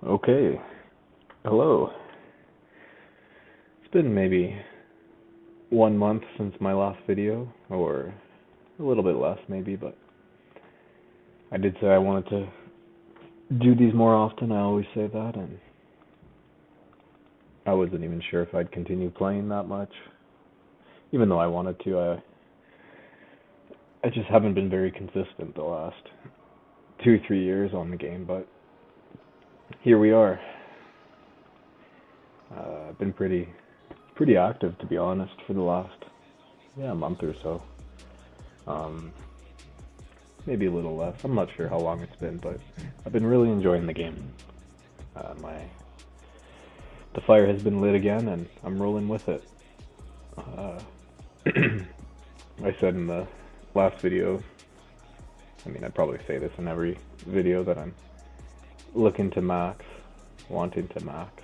Okay, hello. It's been maybe 1 month since my last video, or a little bit less maybe, but I did say I wanted to do these more often. I always say that, and I wasn't even sure if I'd continue playing that much. Even though I wanted to, I just haven't been very consistent the last 2, 3 years on the game, but here we are. I've been pretty active, to be honest, for the last month or so. Um, Maybe a little less. I'm not sure how long it's been, but I've been really enjoying the game. The fire has been lit again, and I'm rolling with it. Uh, I said in the last video, I mean, I'd probably say this in every video, that I'm looking to max, wanting to max.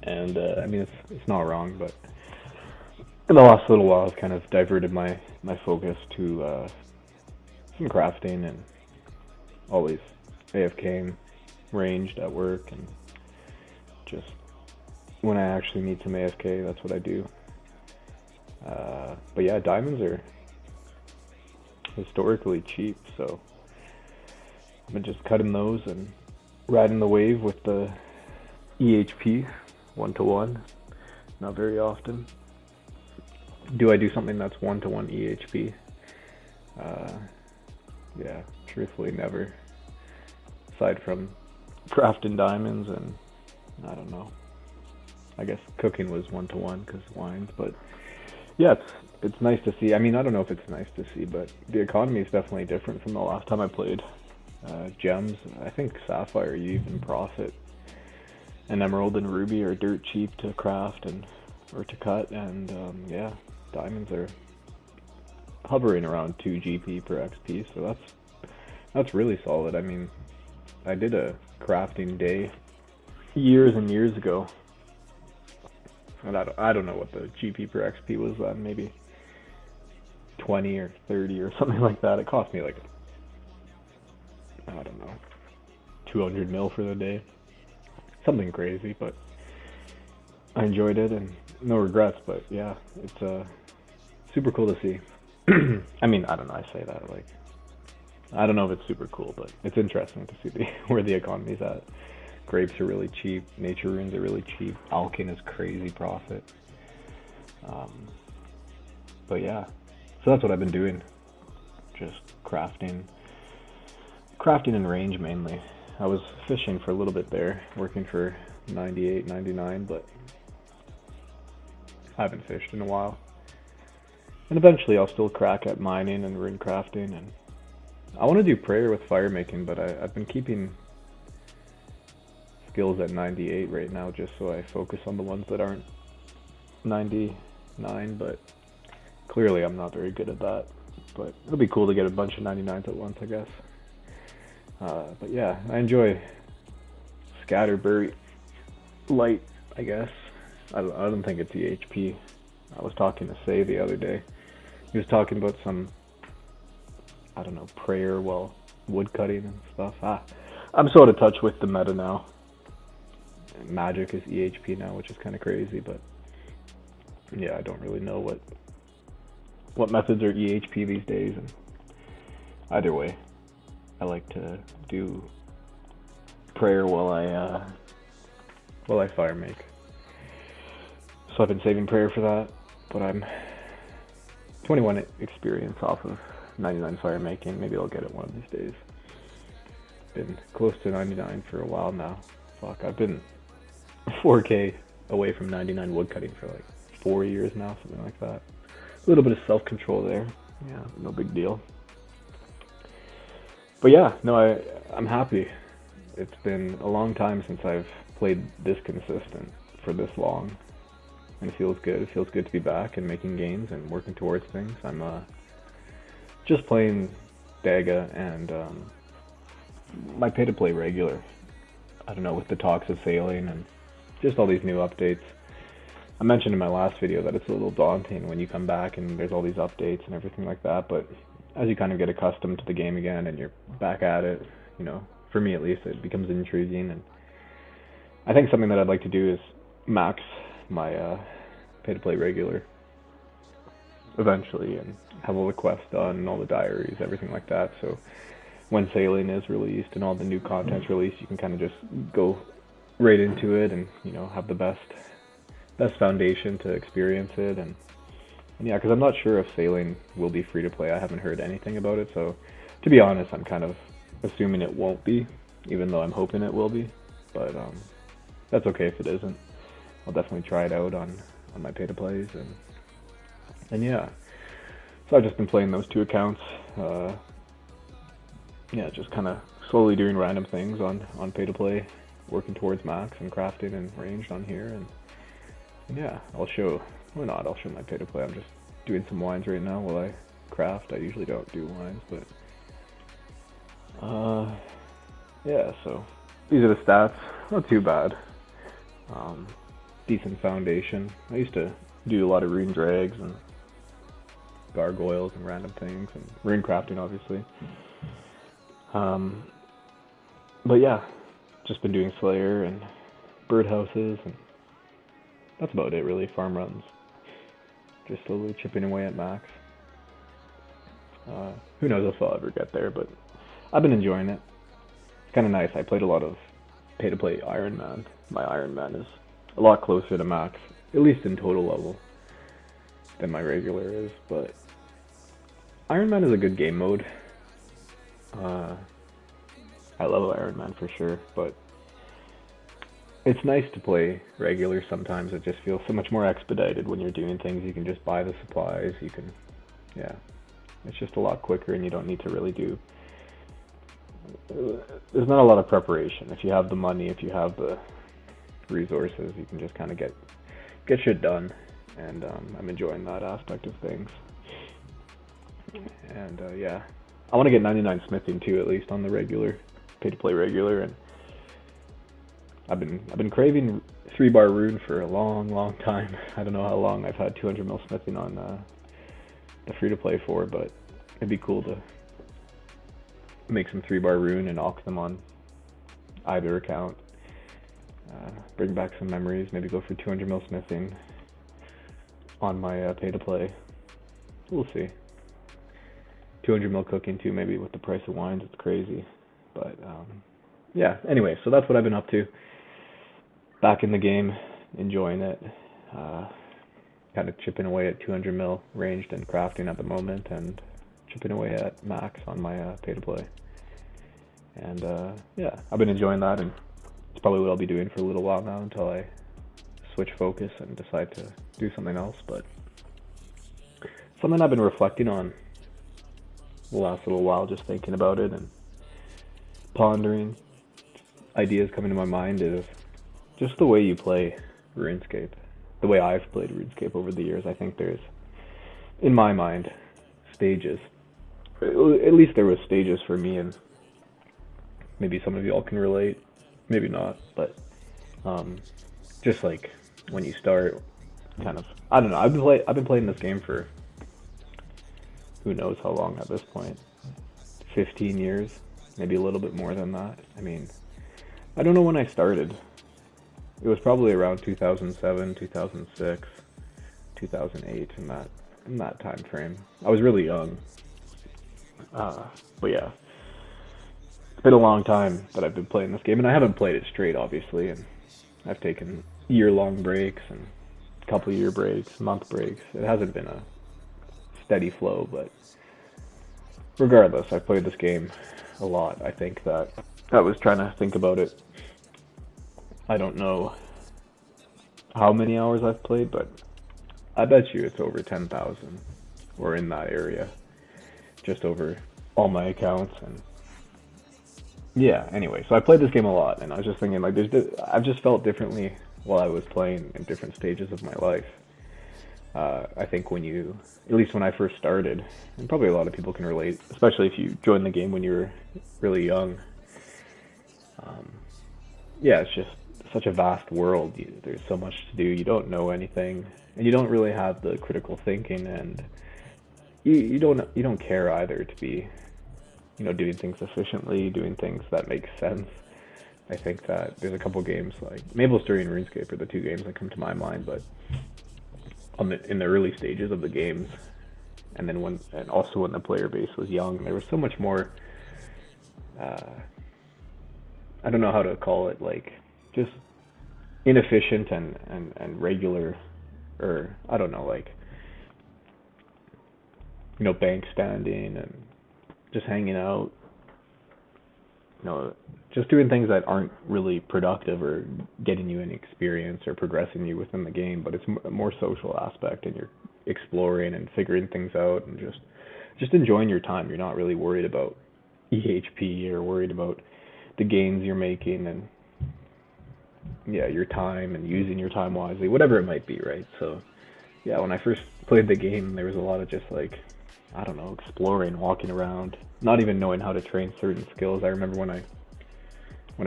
And I mean, it's not wrong, but in the last little while, I've kind of diverted my focus to some crafting, and always AFKing, ranged at work, and just when I actually need some AFK, that's what I do. But yeah, diamonds are historically cheap, so I've been just cutting those and riding the wave with the EHP 1-to-1. Not very often do I do something that's 1-to-1 EHP. Yeah, truthfully, never. Aside from crafting diamonds and, I don't know, I guess cooking was 1-to-1 because wines, but yeah, it's nice to see. I mean, I don't know if it's nice to see, but the economy is definitely different from the last time I played. Gems, I think Sapphire, you even profit. And Emerald and Ruby are dirt cheap to craft or to cut, and yeah, diamonds are hovering around 2 GP per XP, so that's really solid. I mean, I did a crafting day years and years ago, and I don't know what the GP per XP was then, maybe 20 or 30 or something like that. It cost me like, I don't know, 200 mil for the day. Something crazy, but I enjoyed it and no regrets. But yeah, it's super cool to see. I mean, I don't know, I say that like, I don't know if it's super cool, but it's interesting to see where the economy's at. Grapes are really cheap, nature runes are really cheap, alkin is crazy profit. But yeah, so that's what I've been doing, just crafting and range mainly. I was fishing for a little bit there, working for 98, 99, but I haven't fished in a while. And eventually I'll still crack at mining and rune crafting, and I want to do prayer with fire making, but I've been keeping skills at 98 right now, just so I focus on the ones that aren't 99, but clearly I'm not very good at that. But it'll be cool to get a bunch of 99s at once, I guess. But yeah, I enjoy Scatterbury Light, I guess. I don't think it's EHP. I was talking to Say the other day. He was talking about some, I don't know, prayer while wood cutting and stuff. I'm so out of touch with the meta now. Magic is EHP now, which is kind of crazy, but yeah, I don't really know what methods are EHP these days. And either way, I like to do prayer while I fire make. So I've been saving prayer for that, but I'm 21 experience off of 99 fire making. Maybe I'll get it one of these days. Been close to 99 for a while now. Fuck, I've been 4K away from 99 woodcutting for like 4 years now, something like that. A little bit of self-control there. Yeah, no big deal. But yeah, no, I'm happy. It's been a long time since I've played this consistent for this long. And it feels good. It feels good to be back and making gains and working towards things. I'm just playing Daga and my pay-to-play regular. I don't know, with the talks of sailing and just all these new updates. I mentioned in my last video that it's a little daunting when you come back and there's all these updates and everything like that, but as you kind of get accustomed to the game again and you're back at it, you know, for me at least, it becomes intriguing, and I think something that I'd like to do is max my pay-to-play regular eventually, and have all the quests done, and all the diaries, everything like that. So when sailing is released and all the new content's released, you can kind of just go right into it, and have the best foundation to experience it. And yeah, because I'm not sure if sailing will be free to play. I haven't heard anything about it, so to be honest, I'm kind of assuming it won't be, even though I'm hoping it will be. But that's okay if it isn't. I'll definitely try it out on my pay to plays, and yeah. So I've just been playing those 2 accounts. Yeah, just kind of slowly doing random things on pay to play, working towards max and crafting and ranged on here, and yeah, I'll show. Why not? I'll show my pay to play. I'm just doing some wines right now while I craft. I usually don't do wines, but yeah. So these are the stats. Not too bad. Decent foundation. I used to do a lot of rune drags and gargoyles and random things, and rune crafting, obviously. But yeah, just been doing Slayer and birdhouses, and that's about it really. Farm runs. Just slowly chipping away at max. Who knows if I'll ever get there, but I've been enjoying it. It's kind of nice. I played a lot of pay-to-play Iron Man. My Iron Man is a lot closer to max, at least in total level, than my regular is, but Iron Man is a good game mode. I love Iron Man for sure, but it's nice to play regular sometimes. It just feels so much more expedited when you're doing things. You can just buy the supplies, yeah, it's just a lot quicker, and you don't need to really there's not a lot of preparation. If you have the money, if you have the resources, you can just kind of get shit done, and I'm enjoying that aspect of things. And yeah, I want to get 99 smithing too, at least on the regular, pay-to-play regular, and I've been craving 3-bar rune for a long time. I don't know how long I've had 200 mil smithing on the free-to-play for, but it'd be cool to make some 3-bar rune and alch them on either account. Bring back some memories, maybe go for 200 mil smithing on my pay-to-play. We'll see. 200 mil cooking too, maybe with the price of wines, it's crazy. But yeah, anyway, so that's what I've been up to. Back in the game, enjoying it. Kind of chipping away at 200 mil ranged and crafting at the moment, and chipping away at max on my pay-to-play. And yeah, I've been enjoying that, and it's probably what I'll be doing for a little while now until I switch focus and decide to do something else. But something I've been reflecting on the last little while, just thinking about it and pondering, ideas coming to my mind, is just the way you play RuneScape. The way I've played RuneScape over the years. I think there's, in my mind, stages. At least there was stages for me, and maybe some of y'all can relate, maybe not, but just like when you start, kind of, I don't know, I've been playing this game for who knows how long at this point, 15 years, maybe a little bit more than that. I mean, I don't know when I started. It was probably around 2007, 2006, 2008, in that time frame. I was really young. But yeah, it's been a long time that I've been playing this game, and I haven't played it straight, obviously, and I've taken year-long breaks and couple-year breaks, month breaks. It hasn't been a steady flow, but regardless, I've played this game a lot. I think that I was trying to think about it. I don't know how many hours I've played, but I bet you it's over 10,000 or in that area, just over all my accounts. And yeah, anyway, so I played this game a lot, and I was just thinking, like, I've just felt differently while I was playing in different stages of my life. I think at least when I first started, and probably a lot of people can relate, especially if you joined the game when you were really young. Yeah, it's just such a vast world. There's so much to do. You don't know anything, and you don't really have the critical thinking, and you don't care either to be doing things efficiently, doing things that make sense. I think that there's a couple games like Maple Story and RuneScape are the two games that come to my mind, but in the early stages of the games, and then and also when the player base was young, there was so much more. I don't know how to call it, like just inefficient and regular, or I don't know, like bank standing and just hanging out, just doing things that aren't really productive or getting you any experience or progressing you within the game, but it's a more social aspect, and you're exploring and figuring things out and just enjoying your time. You're not really worried about EHP or worried about the gains you're making, and yeah, your time and using your time wisely, whatever it might be, right? So yeah, when I first played the game, there was a lot of just like, I don't know, exploring, walking around, not even knowing how to train certain skills. I remember when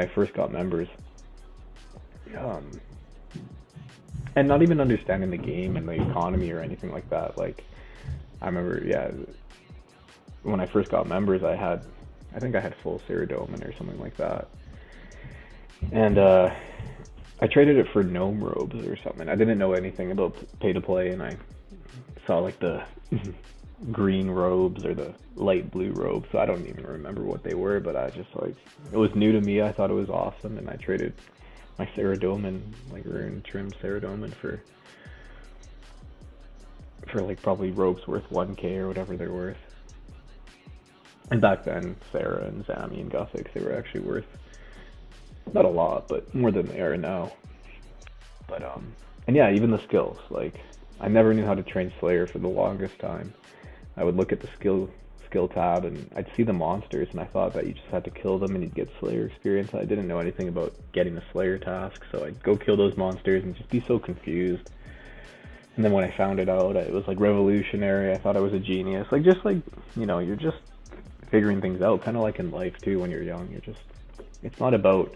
I first got members, and not even understanding the game and the economy or anything like that. Like, I remember, yeah, when I first got members, I think I had full Ceradomin or something like that, and I traded it for gnome robes or something. I didn't know anything about pay to play, and I saw like the green robes or the light blue robes, so I don't even remember what they were, but I just like, it was new to me. I thought it was awesome, and I traded my Ceradomin, like rune trim Ceradomin, for like probably robes worth 1k or whatever they're worth. And back then, Sarah and Zami and Guthix, they were actually worth not a lot, but more than they are now. But and yeah, even the skills, like I never knew how to train Slayer for the longest time. I would look at the skill tab and I'd see the monsters, and I thought that you just had to kill them and you'd get Slayer experience. I didn't know anything about getting a Slayer task, so I'd go kill those monsters and just be so confused. And then when I found it out, it was like revolutionary. I thought I was a genius. Like, just like, you're just figuring things out, kind of like in life too. When you're young, it's not about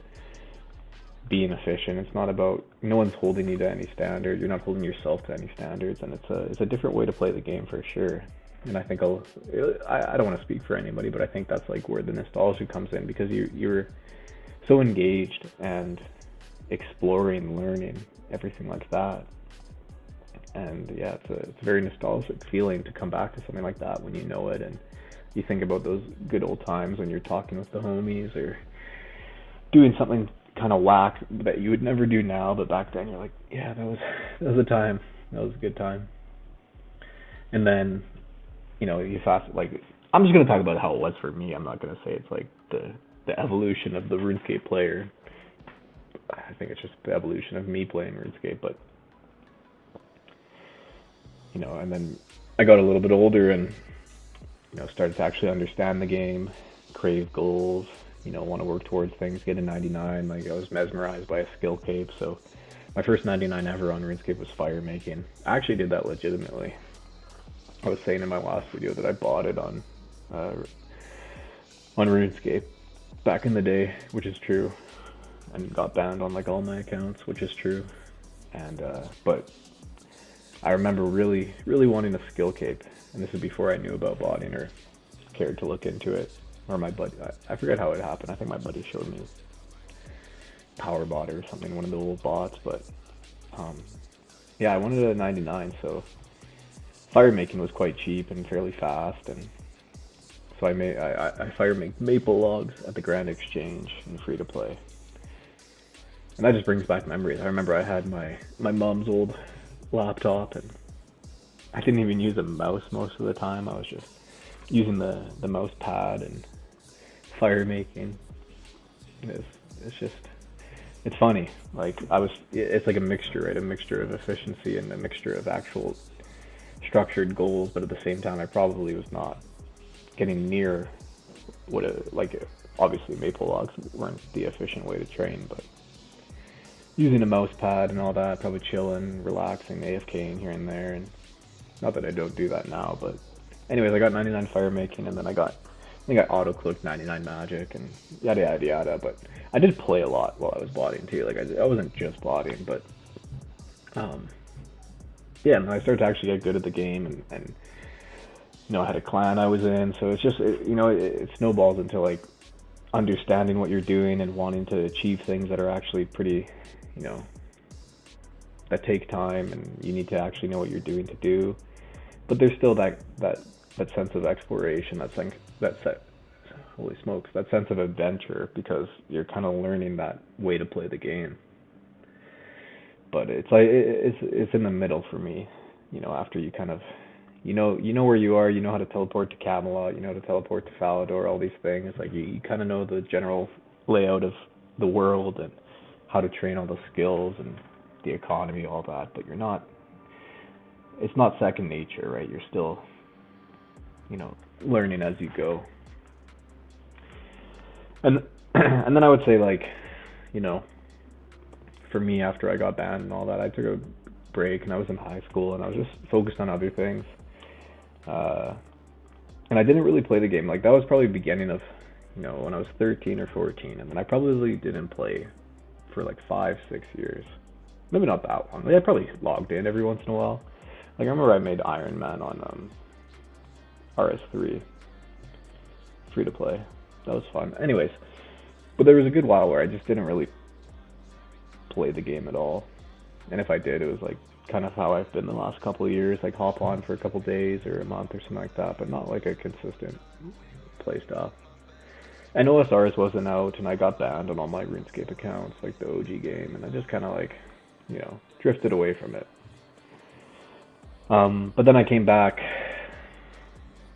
being efficient. It's not about, no one's holding you to any standard. You're not holding yourself to any standards, and it's a different way to play the game for sure. And I think I don't want to speak for anybody, but I think that's like where the nostalgia comes in, because you're so engaged and exploring, learning, everything like that. And yeah, it's a very nostalgic feeling to come back to something like that when you know it, and you think about those good old times when you're talking with the homies or doing something kind of whack that you would never do now, but back then you're like, yeah, that was a time. That was a good time. And then, you fast, like, I'm just gonna talk about how it was for me. I'm not gonna say it's like the evolution of the RuneScape player. I think it's just the evolution of me playing RuneScape, but and then I got a little bit older and started to actually understand the game, crave goals, want to work towards things, get a 99. Like, I was mesmerized by a skill cape. So my first 99 ever on RuneScape was fire making. I actually did that legitimately. I was saying in my last video that I bought it on RuneScape back in the day, which is true, and got banned on like all my accounts, which is true. And but I remember really, really wanting a skill cape, and this is before I knew about botting or cared to look into it. Or my buddy, I forget how it happened. I think my buddy showed me Power Bot or something, one of the old bots. But yeah, I wanted a 99, so fire making was quite cheap and fairly fast, and so I fire make maple logs at the Grand Exchange in free to play, and that just brings back memories. I remember I had my mom's old laptop, and I didn't even use a mouse most of the time. I was just using the mouse pad and fire making. It's funny. Like, it's like a mixture, right? A mixture of efficiency and a mixture of actual structured goals, but at the same time I probably was not getting near obviously maple logs weren't the efficient way to train, but using a mouse pad and all that, probably chilling, relaxing, AFKing here and there. And not that I don't do that now, but anyways, I got 99 fire making, and then I think I auto-clicked 99 magic and yada yada yada. But I did play a lot while I was botting too. Like, I wasn't just botting, but yeah, and I started to actually get good at the game, and I had a clan I was in, so it's just, it snowballs into like understanding what you're doing and wanting to achieve things that are actually pretty, you know, that take time, and you need to actually know what you're doing to do. But there's still that sense of exploration, holy smokes, that sense of adventure, because you're kind of learning that way to play the game. But it's like it's in the middle for me, after you kind of you know where you are, you know how to teleport to Camelot, you know how to teleport to Falador, all these things. Like you kind of know the general layout of the world and how to train all the skills and the economy, all that. But it's not second nature, right? You're still, learning as you go. And and then I would say, like, you know, for me, after I got banned and all that, I took a break, and I was in high school, and I was just focused on other things. Uh, and I didn't really play the game. Like, that was probably the beginning of, when I was 13 or 14, and then I probably didn't play for like 5, 6 years. Maybe not that long. Like, I probably logged in every once in a while. Like, I remember I made Iron Man on RS3, free to play. That was fun. Anyways, but there was a good while where I just didn't really play the game at all. And if I did, it was like kind of how I've been the last couple of years, like hop on for a couple days or a month or something like that, but not like a consistent play style. And OSRS wasn't out, and I got banned on all my RuneScape accounts, like the OG game, and I just kind of like, drifted away from it. But then I came back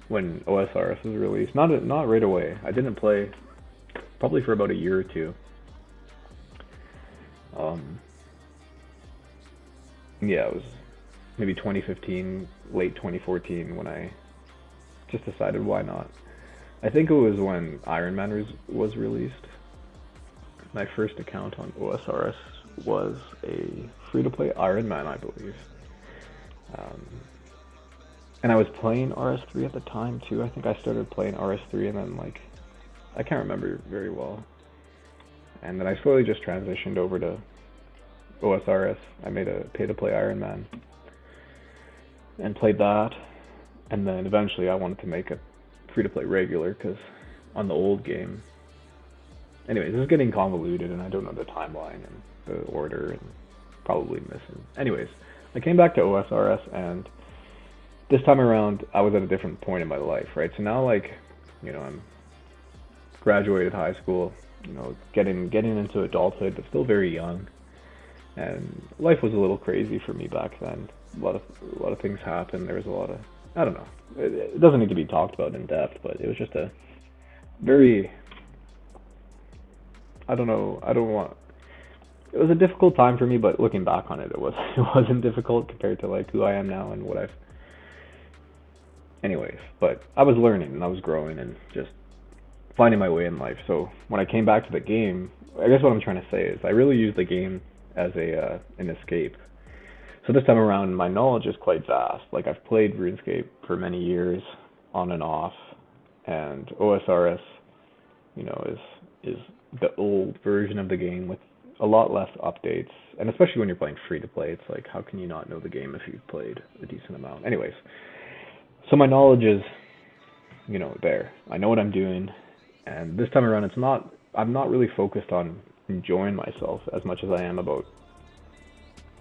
when OSRS was released. Not right away. I didn't play probably for about a year or two. Yeah, it was maybe 2015, late 2014 when I just decided why not. I think it was when Iron Man was released. My first account on OSRS was a free-to-play Iron Man, I believe. And I was playing RS3 at the time too. I think I started playing RS3 and then I can't remember very well. And then I slowly just transitioned over to OSRS. I made a pay-to-play Iron Man and played that. And then eventually I wanted to make a free-to-play regular, because on the old game... Anyways, this is getting convoluted, and I don't know the timeline and the order, and probably missing. Anyways, I came back to OSRS, and this time around, I was at a different point in my life, right? So now, I'm graduated high school, getting into adulthood, but still very young. And life was a little crazy for me back then. A lot of things happened. There was a lot of, I don't know. It doesn't need to be talked about in depth, but it was just a very, I don't know. It was a difficult time for me, but looking back on it, it wasn't difficult compared to like who I am now and what I've. Anyways, but I was learning and I was growing and just finding my way in life. So when I came back to the game, I guess what I'm trying to say is I really used the game as an escape. So this time around, my knowledge is quite vast. Like, I've played RuneScape for many years, on and off, and OSRS, is the old version of the game with a lot less updates. And especially when you're playing free to play, it's like, how can you not know the game if you've played a decent amount? Anyways, so my knowledge is, there. I know what I'm doing, and this time around, I'm not really focused on enjoying myself as much as I am about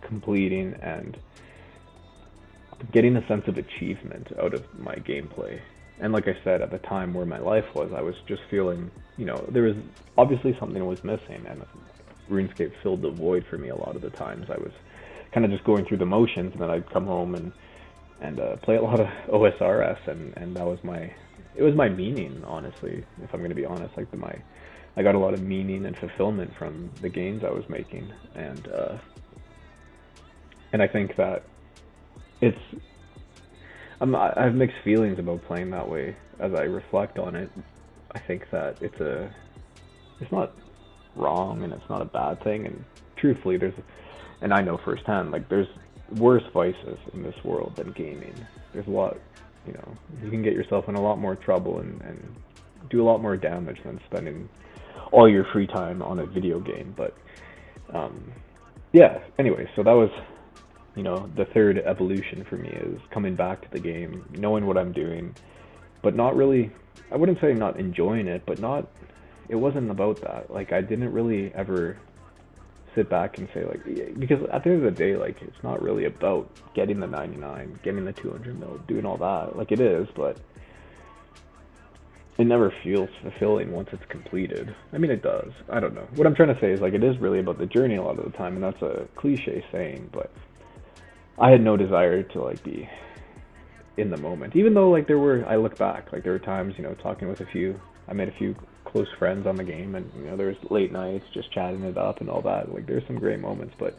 completing and getting a sense of achievement out of my gameplay. And like I said, at the time where my life was, I was just feeling, there was obviously something was missing, and RuneScape filled the void for me a lot of the times. I was kind of just going through the motions, and then I'd come home and play a lot of OSRS, and that was it was my meaning, honestly, if I'm going to be honest. I got a lot of meaning and fulfillment from the gains I was making, and I think that I have mixed feelings about playing that way as I reflect on it. I think that it's not wrong and it's not a bad thing, and truthfully and I know firsthand, there's worse vices in this world than gaming. There's a lot, you can get yourself in a lot more trouble and do a lot more damage than spending all your free time on a video game. But yeah, anyway, so that was the third evolution for me is coming back to the game, knowing what I'm doing, but not really, I wouldn't say not enjoying it, but it wasn't about that. Like, I didn't really ever sit back and say, like, because at the end of the day, like, it's not really about getting the 99, getting the 200 mil, doing all that. Like, it is, but it never feels fulfilling once it's completed. I mean, it does. I don't know. What I'm trying to say is, like, it is really about the journey a lot of the time, and that's a cliche saying, but I had no desire to, like, be in the moment. Even though, like, I look back, like, there were times, talking with I made a few close friends on the game, and, there was late nights just chatting it up and all that. Like, there's some great moments, but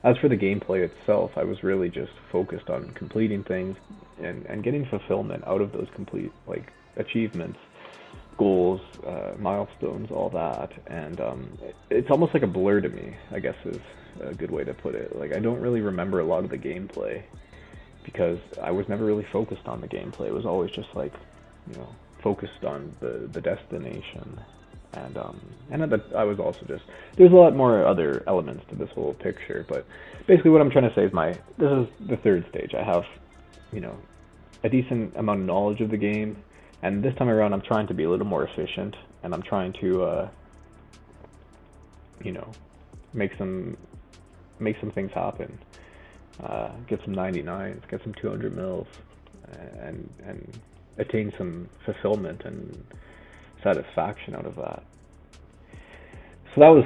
as for the gameplay itself, I was really just focused on completing things and getting fulfillment out of those complete, like, achievements, goals, milestones, all that. And it's almost like a blur to me, I guess is a good way to put it. Like, I don't really remember a lot of the gameplay because I was never really focused on the gameplay. It was always just like, focused on the destination. And I was also just, there's a lot more other elements to this whole picture, but basically what I'm trying to say is this is the third stage. I have, a decent amount of knowledge of the game, and this time around I'm trying to be a little more efficient, and I'm trying to, make some things happen, get some 99s, get some 200 mils, and attain some fulfillment and satisfaction out of that. So that was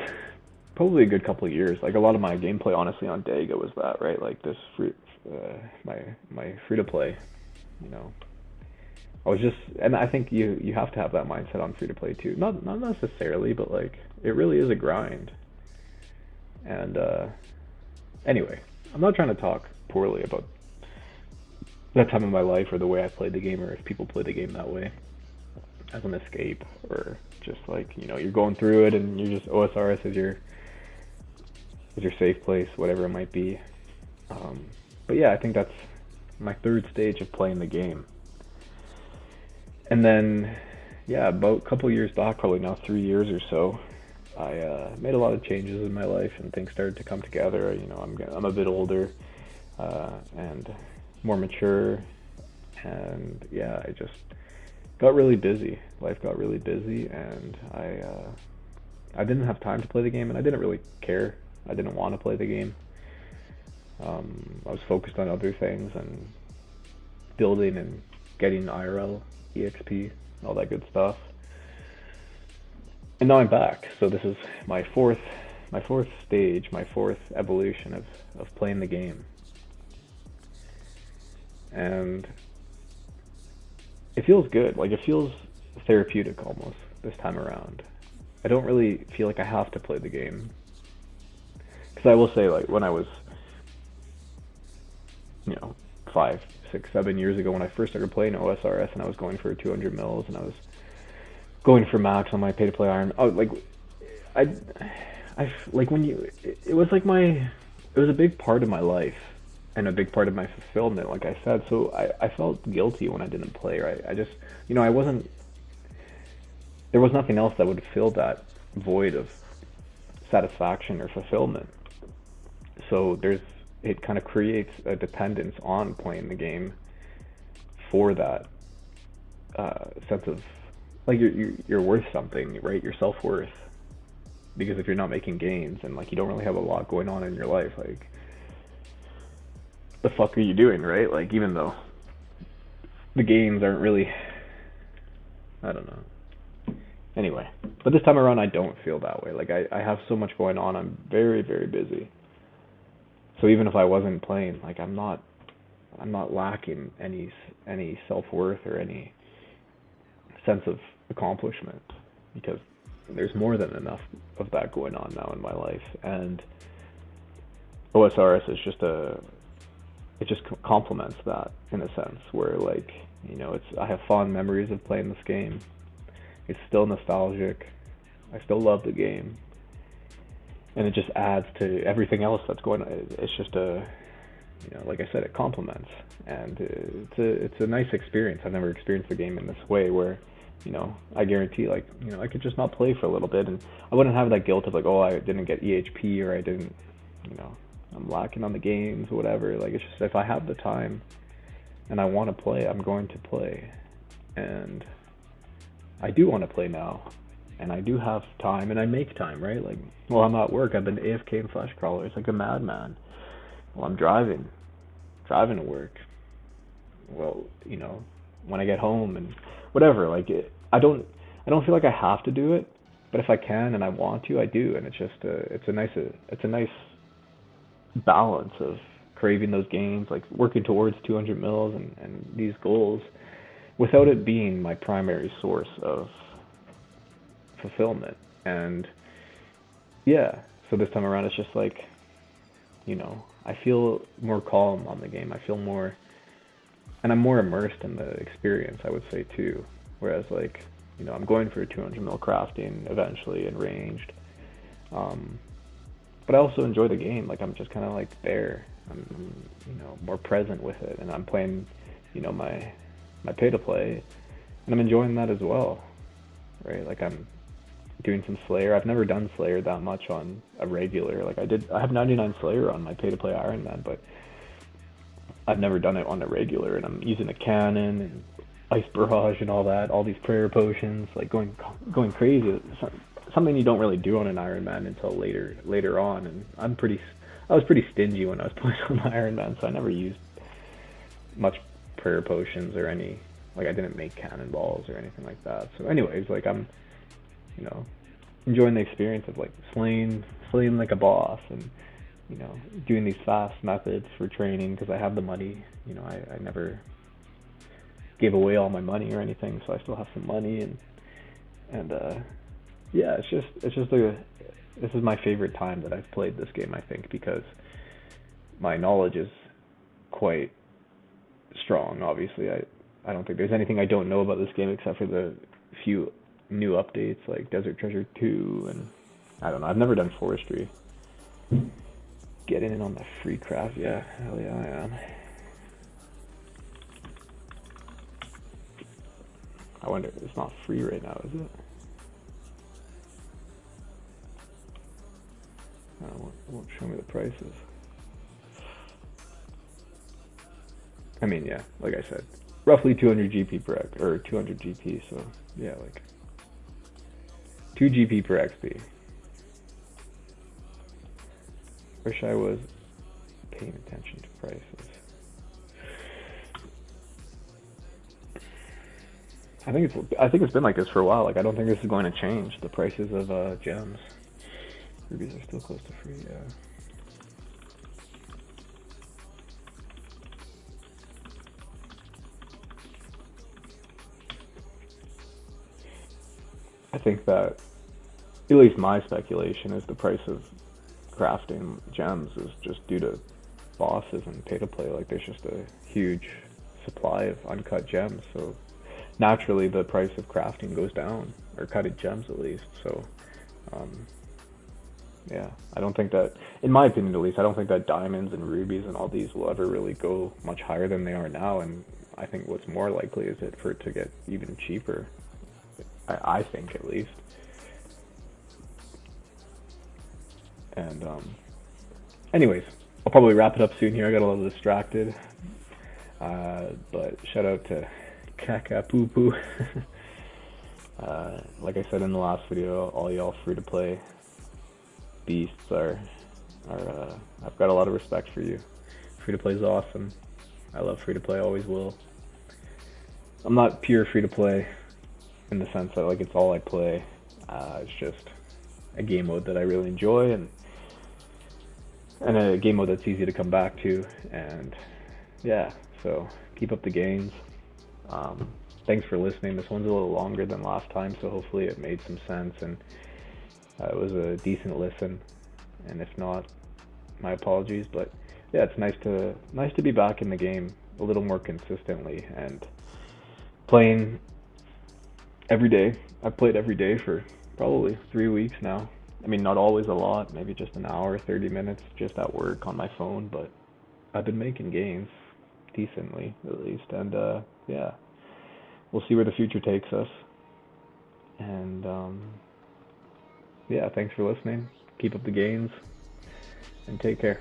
probably a good couple of years. Like, a lot of my gameplay, honestly, on Dega was that, right? Like, this my free to play, I was just, and I think you have to have that mindset on free to play too. Not necessarily, but like, it really is a grind. And anyway, I'm not trying to talk poorly about that time of my life or the way I played the game, or if people play the game that way as an escape, or just like, you're going through it and you're just OSRS as your safe place, whatever it might be. But yeah, I think that's my third stage of playing the game. And then, yeah, about a couple years back, probably now 3 years or so, I made a lot of changes in my life, and things started to come together. I'm a bit older and more mature, and yeah, I just got really busy. Life got really busy, and I didn't have time to play the game, and I didn't really care. I didn't want to play the game. I was focused on other things and building and getting IRL, EXP, all that good stuff. And now I'm back. So this is my fourth stage, my fourth evolution of playing the game. And it feels good. Like, it feels therapeutic almost this time around. I don't really feel like I have to play the game. Because I will say, like, when I was, 5, 6, 7 years ago, when I first started playing OSRS and I was going for 200 mils and I was going for max on my pay to play iron, it was like it was a big part of my life and a big part of my fulfillment, like I said. So I felt guilty when I didn't play, right? I just, there was nothing else that would fill that void of satisfaction or fulfillment. So it kind of creates a dependence on playing the game for that sense of, like, you're worth something, right? Your self-worth. Because if you're not making gains and, like, you don't really have a lot going on in your life, like, the fuck are you doing, right? Like, even though the gains aren't really, I don't know. Anyway, but this time around I don't feel that way. Like, I have so much going on. I'm very, very busy. So even if I wasn't playing, like, I'm not lacking any self-worth or any sense of accomplishment, because there's more than enough of that going on now in my life. And OSRS is it just complements that in a sense, where, like, I have fond memories of playing this game. It's still nostalgic. I still love the game. And it just adds to everything else that's going on. It's just like I said, it complements. And it's a nice experience. I've never experienced the game in this way where, I guarantee, like, I could just not play for a little bit, and I wouldn't have that guilt of, like, oh, I didn't get EHP, or I didn't, I'm lacking on the games, whatever. Like, it's just if I have the time and I want to play, I'm going to play. And I do want to play now, and I do have time, and I make time, right? Like, while I'm at work, I've been AFK and flash crawlers like a madman. While I'm driving to work. Well, when I get home and whatever. Like, I don't feel like I have to do it, but if I can and I want to, I do, and it's just it's a nice balance of craving those gains, like working towards 200 mils and these goals, without it being my primary source of fulfillment. And yeah, so this time around, it's just like, I feel more calm on the game. I feel more, and I'm more immersed in the experience, I would say too. Whereas like, I'm going for a 200 mil crafting eventually and ranged. But I also enjoy the game. Like, I'm just kind of like there. I'm more present with it, and I'm playing, my pay to play, and I'm enjoying that as well, right? Like, I'm doing some Slayer. I've never done Slayer that much on a regular. Like, I have 99 Slayer on my pay to play Iron Man, but I've never done it on a regular, and I'm using a cannon and ice barrage and all that, all these prayer potions, like going crazy. It's something you don't really do on an Iron Man until later on, and I was pretty stingy when I was playing on my Iron Man, so I never used much prayer potions or any, like, I didn't make cannonballs or anything like that. So anyways, like, I'm enjoying the experience of like slaying like a boss, and doing these fast methods for training because I have the money. I never gave away all my money or anything, so I still have some money, and yeah, this is my favorite time that I've played this game, I think, because my knowledge is quite strong. Obviously, I don't think there's anything I don't know about this game except for the few new updates like Desert Treasure 2, and I don't know. I've never done forestry. Getting in on the free craft, yeah, hell yeah, I am. I wonder, it's not free right now, is it? It won't show me the prices. I mean, yeah, like I said, roughly 200 GP per X, or 200 GP, so yeah, like 2 GP per XP. Wish I was paying attention to prices. I think it's been like this for a while. Like, I don't think this is going to change. The prices of gems. Rubies are still close to free, yeah. I think that, at least my speculation, is the price of crafting gems is just due to bosses and pay to play. Like, there's just a huge supply of uncut gems, so naturally the price of crafting goes down, or cutting gems at least. So yeah, I don't think that, in my opinion at least, I don't think that diamonds and rubies and all these will ever really go much higher than they are now, and I think what's more likely is for it to get even cheaper. I think, at least. And anyways, I'll probably wrap it up soon here. I got a little distracted, but shout out to Kaka Poo Poo. Like I said in the last video, all y'all free to play beasts are I've got a lot of respect for you. Free to play is awesome. I love free to play, always will. I'm not pure free to play in the sense that like it's all I play. It's just a game mode that I really enjoy, and a game mode that's easy to come back to. And yeah, so keep up the gains. Thanks for listening. This one's a little longer than last time, so hopefully it made some sense, and it was a decent listen. And if not, my apologies. But yeah, it's nice to be back in the game a little more consistently and playing every day. I've played every day for probably 3 weeks now. I mean, not always a lot, maybe just an hour, 30 minutes just at work on my phone, but I've been making gains decently, at least. And yeah, we'll see where the future takes us. And yeah, thanks for listening. Keep up the gains and take care.